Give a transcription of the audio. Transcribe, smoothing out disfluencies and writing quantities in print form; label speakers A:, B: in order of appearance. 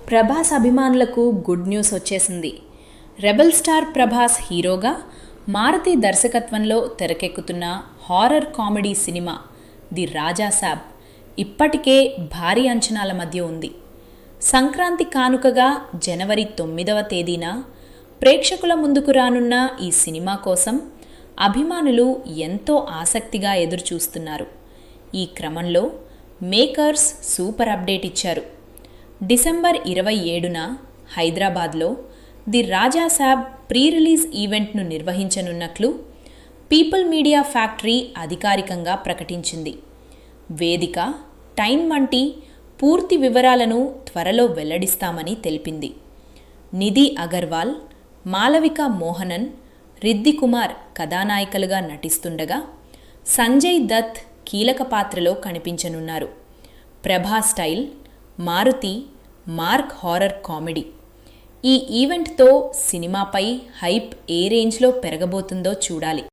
A: ప్రభాస్ అభిమానులకు good news వచ్చేసింది. Rebel star Prabhas హీరోగా మారుతి దర్శకత్వంలో తెరకెక్కుతున్న horror comedy cinema the Raja సాబ్ ఇప్పటికే భారీ అంచనాల మధ్య ఉంది. సంక్రాంతి కానుకగా జనవరి 9వ తేదీన ప్రేక్షకుల ముందుకు రానున్న ఈ సినిమా కోసం అభిమానులు ఎంతో ఆసక్తిగా ఎదురుచూస్తున్నారు. ఈ క్రమంలో మేకర్స్ సూపర్ అప్డేట్ ఇచ్చారు. డిసెంబర్ 27న హైదరాబాద్లో the Raja Saab pre release ఈవెంట్ను నిర్వహించనున్నట్లు పీపుల్ మీడియా ఫ్యాక్టరీ అధికారికంగా ప్రకటించింది. వేదిక, టైం వంటి పూర్తి వివరాలను త్వరలో వెల్లడిస్తామని తెలిపింది. నిధి అగర్వాల్, మాలవిక మోహనన్, రిద్ది కుమార్ కథానాయికలుగా నటిస్తుండగా సంజయ్ దత్ కీలక పాత్రలో కనిపించనున్నారు. Prabhas style, Maruthi, mark horror comedy. ఈ ఈవెంట్తో సినిమాపై హైప్ ఏ రేంజ్లో పెరగబోతుందో చూడాలి.